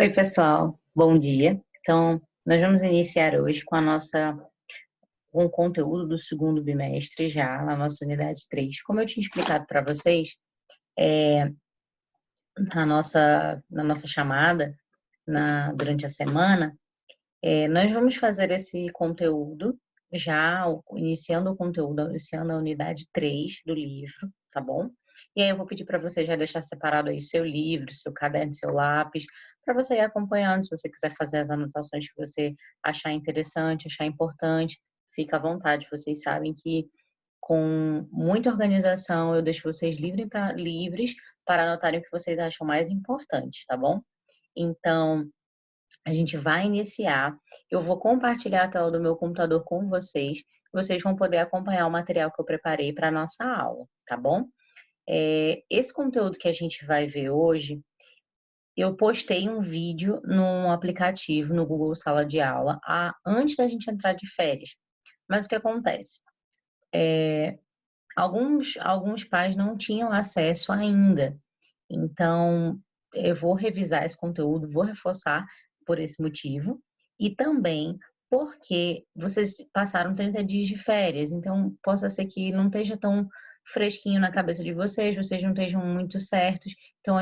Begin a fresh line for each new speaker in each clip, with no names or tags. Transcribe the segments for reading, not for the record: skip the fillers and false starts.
Oi, pessoal. Bom dia. Então, nós vamos iniciar hoje com o conteúdo do segundo bimestre já, na nossa unidade 3. Como eu tinha explicado para vocês, na nossa chamada, durante a semana, nós vamos fazer esse conteúdo já, iniciando o conteúdo, iniciando a unidade 3 do livro, tá bom? E aí eu vou pedir para você já deixar separado aí seu livro, seu caderno, seu lápis, para você ir acompanhando, se você quiser fazer as anotações que você achar interessante, achar importante, fica à vontade. Vocês sabem que com muita organização eu deixo vocês livres para anotarem o que vocês acham mais importante, tá bom? Então, a gente vai iniciar. Eu vou compartilhar a tela do meu computador com vocês. Vocês vão poder acompanhar o material que eu preparei para a nossa aula, tá bom? Esse conteúdo que a gente vai ver hoje, eu postei um vídeo num aplicativo, no Google Sala de Aula, antes da gente entrar de férias. Mas o que acontece? Alguns pais não tinham acesso ainda. Então, eu vou revisar esse conteúdo, vou reforçar por esse motivo. E também porque vocês passaram 30 dias de férias, então possa ser que não esteja tão fresquinho na cabeça de vocês não estejam muito certos. Então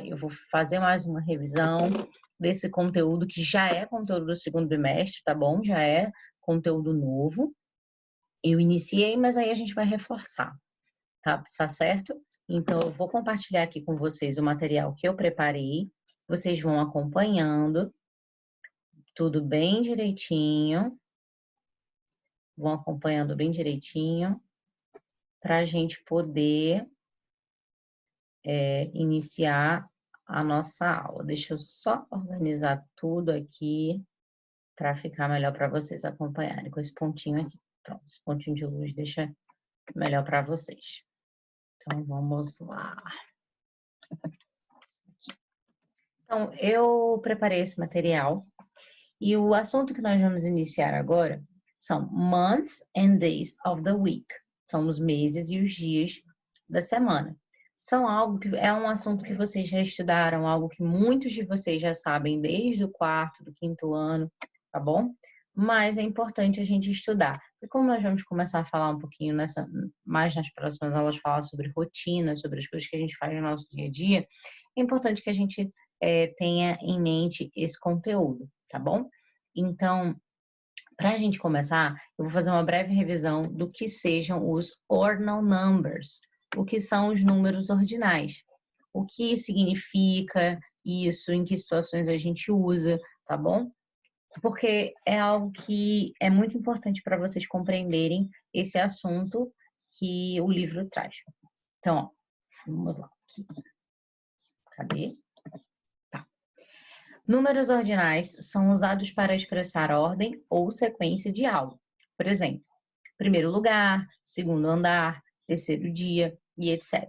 eu vou fazer mais uma revisão desse conteúdo que já é conteúdo do segundo bimestre, tá bom? Já é conteúdo novo. Eu iniciei, mas aí a gente vai reforçar, tá certo? Então, eu vou compartilhar aqui com vocês o material que eu preparei. Vocês vão acompanhando tudo bem direitinho. Vão acompanhando bem direitinho para a gente poder iniciar a nossa aula. Deixa eu só organizar tudo aqui para ficar melhor para vocês acompanharem com esse pontinho aqui. Pronto, esse pontinho de luz deixa melhor para vocês. Então, vamos lá. Então, eu preparei esse material e o assunto que nós vamos iniciar agora são months and days of the week. São os meses e os dias da semana. É um assunto que vocês já estudaram, algo que muitos de vocês já sabem desde o quarto, do quinto ano, tá bom? Mas é importante a gente estudar. E como nós vamos começar a falar um pouquinho mais nas próximas aulas, falar sobre rotina, sobre as coisas que a gente faz no nosso dia a dia, é importante que a gente tenha em mente esse conteúdo, tá bom? Então, para a gente começar, eu vou fazer uma breve revisão do que sejam os ordinal numbers, o que são os números ordinais, o que significa isso, em que situações a gente usa, tá bom? Porque é algo que é muito importante para vocês compreenderem esse assunto que o livro traz. Então, ó, vamos lá. Aqui. Cadê? Números ordinais são usados para expressar ordem ou sequência de algo. Por exemplo, primeiro lugar, segundo andar, terceiro dia e etc.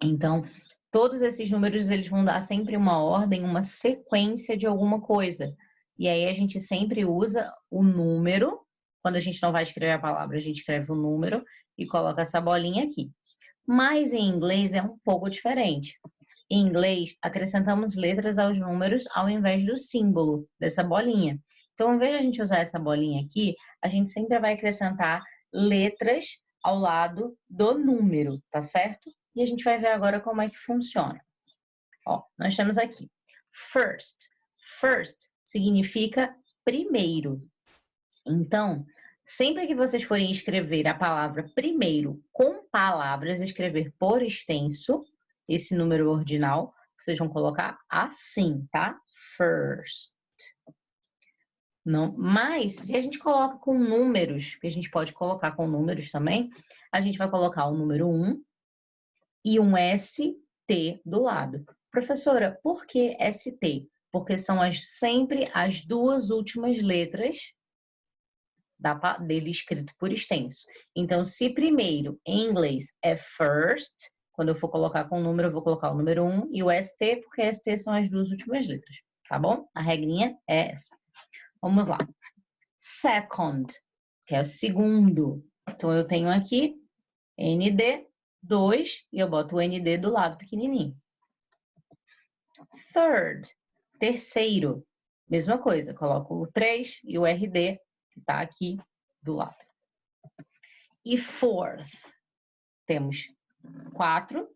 Então, todos esses números eles vão dar sempre uma ordem, uma sequência de alguma coisa. E aí a gente sempre usa o número. Quando a gente não vai escrever a palavra, a gente escreve o número e coloca essa bolinha aqui. Mas em inglês é um pouco diferente. Em inglês, acrescentamos letras aos números ao invés do símbolo dessa bolinha. Então, ao invés de a gente usar essa bolinha aqui, a gente sempre vai acrescentar letras ao lado do número, tá certo? E a gente vai ver agora como é que funciona. Ó, nós temos aqui first. First significa primeiro. Então, sempre que vocês forem escrever a palavra primeiro com palavras, escrever por extenso, esse número ordinal, vocês vão colocar assim, tá? First. Não, mas se a gente coloca com números, que a gente pode colocar com números também, a gente vai colocar o número 1 e um ST do lado. Professora, por que ST? Porque são sempre as duas últimas letras dele escrito por extenso. Então, se primeiro em inglês é first, quando eu for colocar com o número, eu vou colocar o número 1 e o ST, porque ST são as duas últimas letras, tá bom? A regrinha é essa. Vamos lá. Second, que é o segundo. Então, eu tenho aqui ND, 2, e eu boto o ND do lado pequenininho. Third. terceiro, mesma coisa, coloco o 3 e o RD, que está aqui do lado. E fourth, temos 4,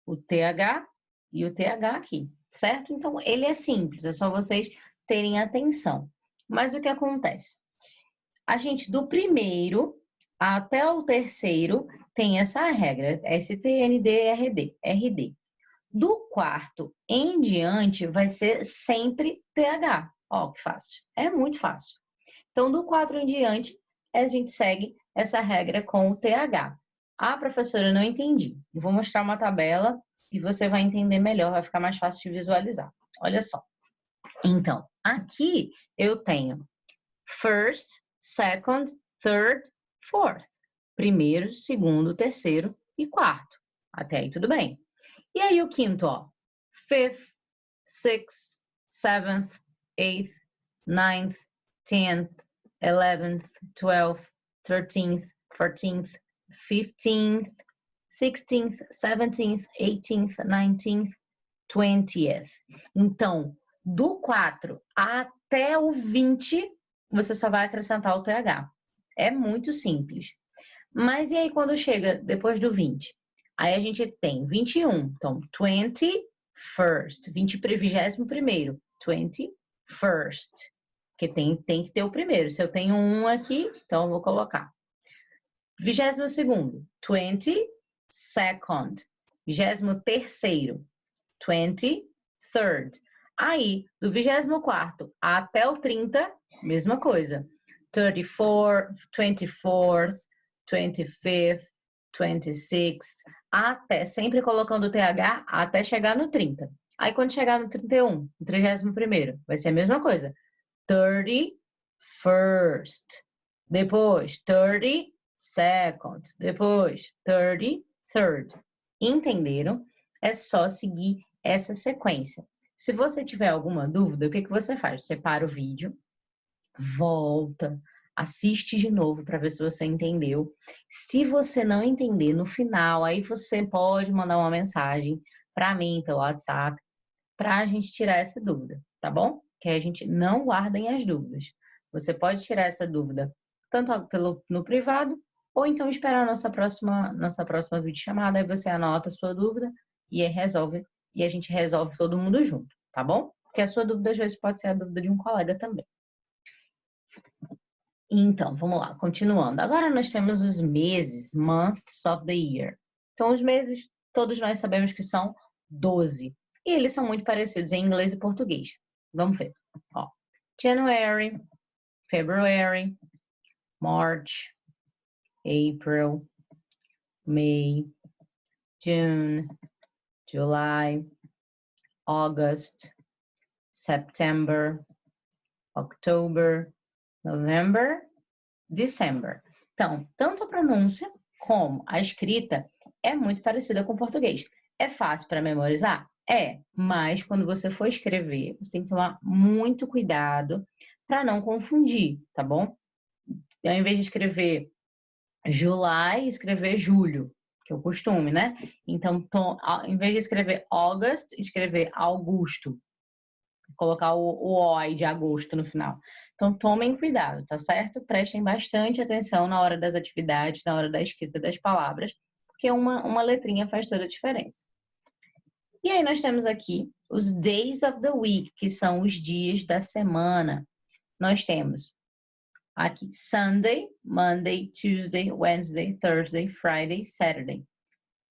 o TH e o TH aqui, certo? Então, ele é simples, é só vocês terem atenção. Mas o que acontece? A gente, do primeiro até o terceiro, tem essa regra, STND, RD. Do quarto em diante, vai ser sempre TH. Ó, que fácil. É muito fácil. Então, do 4 em diante, a gente segue essa regra com o TH. Ah, professora, eu não entendi. Eu vou mostrar uma tabela e você vai entender melhor, vai ficar mais fácil de visualizar. Olha só. Então, aqui eu tenho first, second, third, fourth. Primeiro, segundo, terceiro e quarto. Até aí tudo bem. E aí o quinto, ó. Fifth, sixth, seventh, eighth, ninth, 10th, 11th, 12th, 13th, 14th, 15th, 16th, 17th, 18th, 19th, 20th. Então, do 4 até o 20, você só vai acrescentar o TH. É muito simples. Mas e aí quando chega depois do 20? Aí a gente tem 21. Então, 21st, 21º, 21st. Porque tem que ter o primeiro. Se eu tenho um aqui, então eu vou colocar. 22º, 22nd. 23º, 23rd. Aí, do 24º até o 30, mesma coisa. 34th, 24th, 25th, 26th, até, sempre colocando o TH, até chegar no 30. Aí, quando chegar no 31, no 31º, vai ser a mesma coisa. 31st. Depois, 32nd. Depois, 33rd. Entenderam? É só seguir essa sequência. Se você tiver alguma dúvida, o que você faz? Você para o vídeo, volta, assiste de novo para ver se você entendeu. Se você não entender, no final, aí você pode mandar uma mensagem para mim pelo WhatsApp para a gente tirar essa dúvida, tá bom? Que a gente não guardem as dúvidas. Você pode tirar essa dúvida tanto no privado ou então esperar a nossa próxima videochamada, aí você anota a sua dúvida e aí resolve, e a gente resolve todo mundo junto, tá bom? Porque a sua dúvida às vezes pode ser a dúvida de um colega também. Então, vamos lá, continuando. Agora nós temos os meses, months of the year. Então, os meses, todos nós sabemos que são 12. E eles são muito parecidos em inglês e português. Vamos ver. Ó, January, February, March, April, May, June, July, August, September, October, November, December. Então, tanto a pronúncia como a escrita é muito parecida com o português. É fácil para memorizar? É, mas quando você for escrever, você tem que tomar muito cuidado para não confundir, tá bom? Ao invés de escrever July, escrever julho, que é o costume, né? Então, ao invés de escrever August, escrever Augusto. Colocar o OI de agosto no final. Então, tomem cuidado, tá certo? Prestem bastante atenção na hora das atividades, na hora da escrita das palavras, porque uma letrinha faz toda a diferença. E aí nós temos aqui os days of the week, que são os dias da semana. Nós temos aqui Sunday, Monday, Tuesday, Wednesday, Thursday, Friday, Saturday.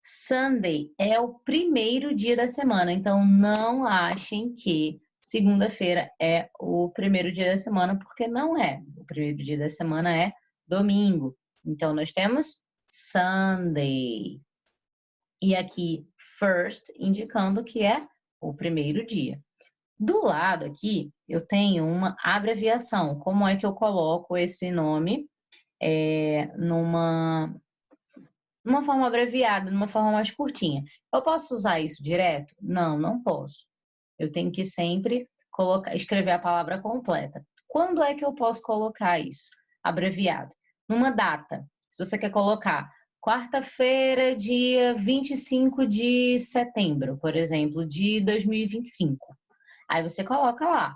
Sunday é o primeiro dia da semana, então não achem que segunda-feira é o primeiro dia da semana, porque não é. O primeiro dia da semana é domingo. Então, nós temos Sunday. E aqui, first, indicando que é o primeiro dia. Do lado aqui, eu tenho uma abreviação. Como é que eu coloco esse nome numa forma abreviada, numa forma mais curtinha? Eu posso usar isso direto? Não, não posso. Eu tenho que sempre escrever a palavra completa. Quando é que eu posso colocar isso? Abreviado. Numa data. Se você quer colocar quarta-feira, dia 25 de setembro, por exemplo, de 2025. Aí você coloca lá,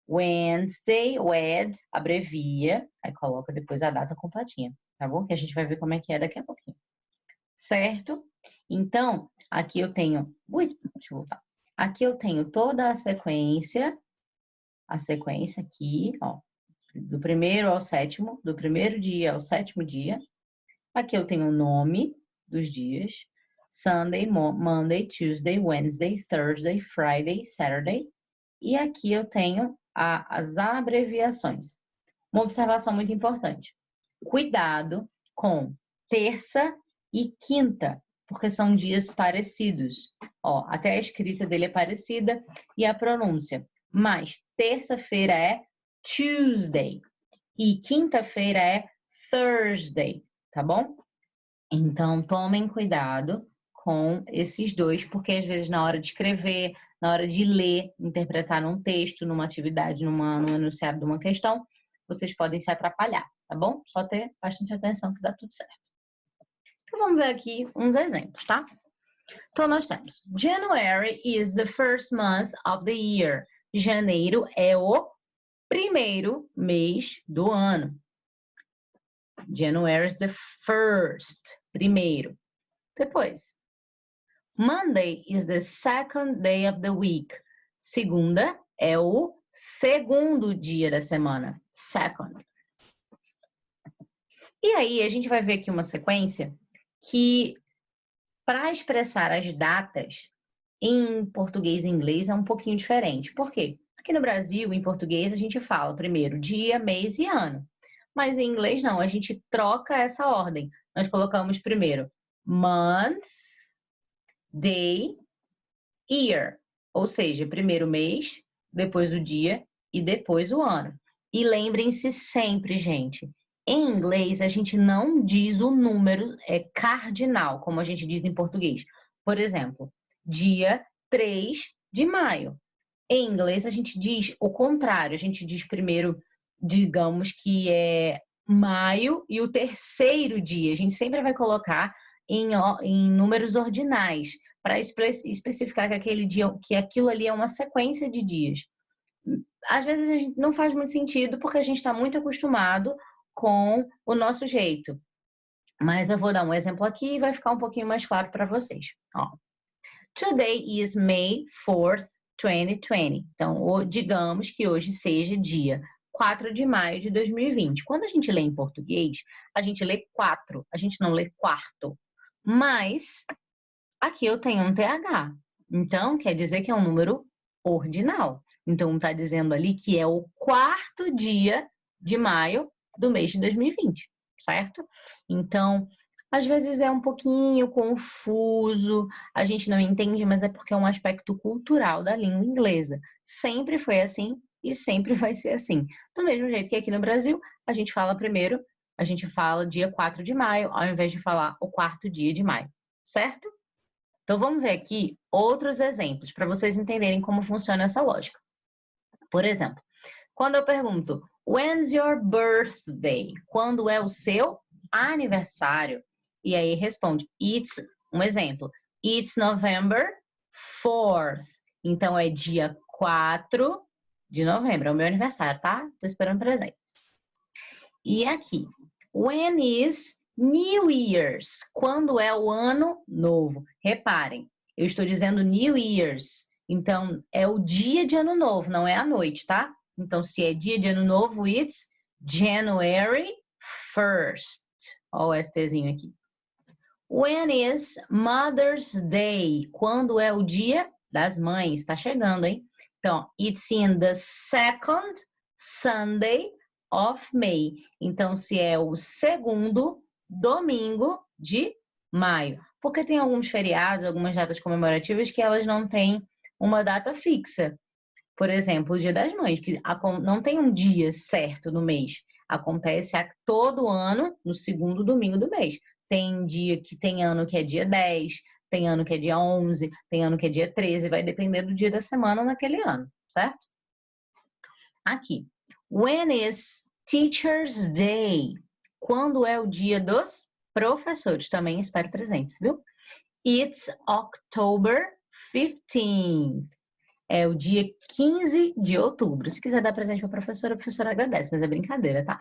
Wednesday, WED, abrevia, aí coloca depois a data completinha, tá bom? Que a gente vai ver como é que é daqui a pouquinho. Certo? Então, aqui eu tenho... Ui, deixa eu voltar. Aqui eu tenho toda a sequência aqui, ó, do primeiro ao sétimo, do primeiro dia ao sétimo dia. Aqui eu tenho o nome dos dias, Sunday, Monday, Tuesday, Wednesday, Thursday, Friday, Saturday. E aqui eu tenho as abreviações. Uma observação muito importante. Cuidado com terça e quinta, porque são dias parecidos. Ó, até a escrita dele é parecida e a pronúncia. Mas terça-feira é Tuesday e quinta-feira é Thursday, tá bom? Então, tomem cuidado com esses dois, porque às vezes na hora de escrever, na hora de ler, interpretar num texto, numa atividade, num enunciado de uma questão, vocês podem se atrapalhar, tá bom? Só ter bastante atenção que dá tudo certo. Então, vamos ver aqui uns exemplos, tá? Então, nós temos January is the first month of the year. Janeiro é o primeiro mês do ano. January is the first, primeiro. Depois, Monday is the second day of the week. Segunda é o segundo dia da semana. Second. E aí, a gente vai ver aqui uma sequência que, para expressar as datas em português e inglês, é um pouquinho diferente. Por quê? Aqui no Brasil, em português, a gente fala primeiro dia, mês e ano. Mas em inglês, não. A gente troca essa ordem. Nós colocamos primeiro month, day, year. Ou seja, primeiro mês, depois o dia e depois o ano. E lembrem-se sempre, gente, em inglês a gente não diz o número cardinal, como a gente diz em português. Por exemplo, dia 3 de maio. Em inglês a gente diz o contrário, a gente diz primeiro, digamos que é maio e o terceiro dia. A gente sempre vai colocar em números ordinais, para especificar que aquele dia, que aquilo ali é uma sequência de dias. Às vezes a gente não faz muito sentido porque a gente está muito acostumado com o nosso jeito. Mas eu vou dar um exemplo aqui e vai ficar um pouquinho mais claro para vocês. Ó. Today is May 4th, 2020. Então, digamos que hoje seja dia 4 de maio de 2020. Quando a gente lê em português, a gente lê 4, a gente não lê quarto. Mas aqui eu tenho um TH. Então, quer dizer que é um número ordinal. Então, está dizendo ali que é o quarto dia de maio do mês de 2020, certo? Então, às vezes é um pouquinho confuso, a gente não entende, mas é porque é um aspecto cultural da língua inglesa. Sempre foi assim e sempre vai ser assim. Do mesmo jeito que aqui no Brasil, a gente fala primeiro, a gente fala dia 4 de maio, ao invés de falar o quarto dia de maio, certo? Então, vamos ver aqui outros exemplos para vocês entenderem como funciona essa lógica. Por exemplo, quando eu pergunto, when's your birthday? Quando é o seu aniversário? E aí responde, um exemplo, it's November 4th. Então, é dia 4 de novembro, é o meu aniversário, tá? Tô esperando presentes. E aqui, when is New Year's? Quando é o ano novo? Reparem, eu estou dizendo New Year's. Então, é o dia de ano novo, não é a noite, tá? Então, se é dia de ano novo, it's January 1st. Olha o STzinho aqui. When is Mother's Day? Quando é o dia das mães? Tá chegando, hein? Então, it's in the second Sunday of May. Então, se é o segundo domingo de maio. Porque tem alguns feriados, algumas datas comemorativas que elas não têm uma data fixa. Por exemplo, o Dia das Mães, que não tem um dia certo no mês. Acontece todo ano no segundo domingo do mês. Tem dia que tem ano que é dia 10, tem ano que é dia 11, tem ano que é dia 13, vai depender do dia da semana naquele ano, certo? Aqui. When is Teacher's Day? Quando é o dia dos professores? Também espero presentes, viu? It's October 15th. É o dia 15 de outubro. Se quiser dar presente para a professora agradece, mas é brincadeira, tá?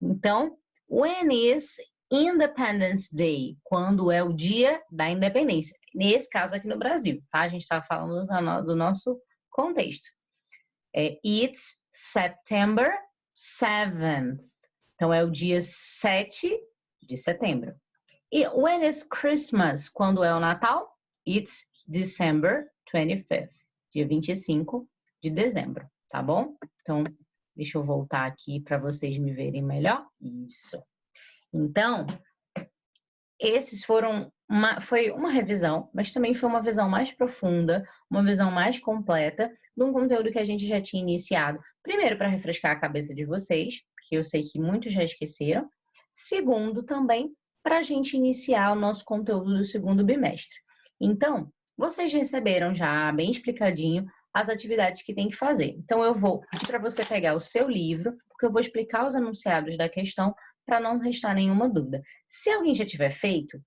Então, when is Independence Day? Quando é o dia da independência? Nesse caso aqui no Brasil, tá? A gente está falando do nosso contexto. It's September 7th. Então, é o dia 7 de setembro. E when is Christmas? Quando é o Natal? It's December 25th. Dia 25 de dezembro, tá bom? Então, deixa eu voltar aqui para vocês me verem melhor. Isso. Então, esses foi uma revisão, mas também foi uma visão mais profunda, uma visão mais completa de um conteúdo que a gente já tinha iniciado. Primeiro, para refrescar a cabeça de vocês, porque eu sei que muitos já esqueceram. Segundo, também, para a gente iniciar o nosso conteúdo do segundo bimestre. Então, vocês receberam já bem explicadinho as atividades que tem que fazer. Então, eu vou pedir para você pegar o seu livro, porque eu vou explicar os enunciados da questão para não restar nenhuma dúvida. Se alguém já tiver feito,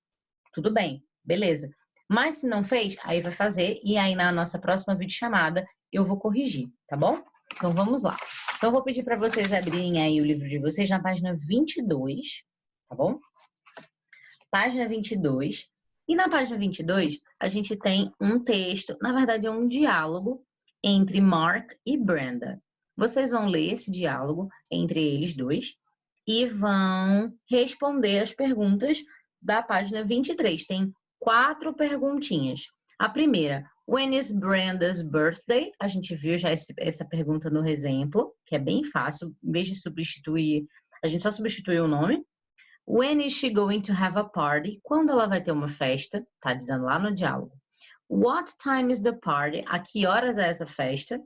tudo bem, beleza. Mas se não fez, aí vai fazer e aí na nossa próxima videochamada eu vou corrigir, tá bom? Então, vamos lá. Então, eu vou pedir para vocês abrirem aí o livro de vocês na página 22, tá bom? Página 22. E na página 22, a gente tem um texto, na verdade é um diálogo entre Mark e Brenda. Vocês vão ler esse diálogo entre eles dois e vão responder as perguntas da página 23. Tem 4 perguntinhas. A primeira, when is Brenda's birthday? A gente viu já essa pergunta no exemplo, que é bem fácil. Em vez de substituir, a gente só substitui o nome. When is she going to have a party? Quando ela vai ter uma festa? Tá dizendo lá no diálogo. What time is the party? A que horas é essa festa?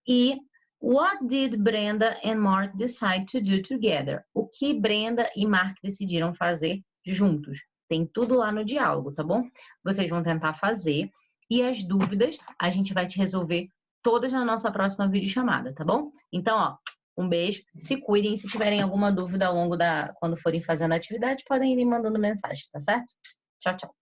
E what did Brenda and Mark decide to do together? O que Brenda e Mark decidiram fazer juntos? Tem tudo lá no diálogo, tá bom? Vocês vão tentar fazer e as dúvidas a gente vai te resolver todas na nossa próxima videochamada, tá bom? Então, ó, um beijo, se cuidem, se tiverem alguma dúvida ao longo quando forem fazendo a atividade, podem ir me mandando mensagem, tá certo? Tchau, tchau.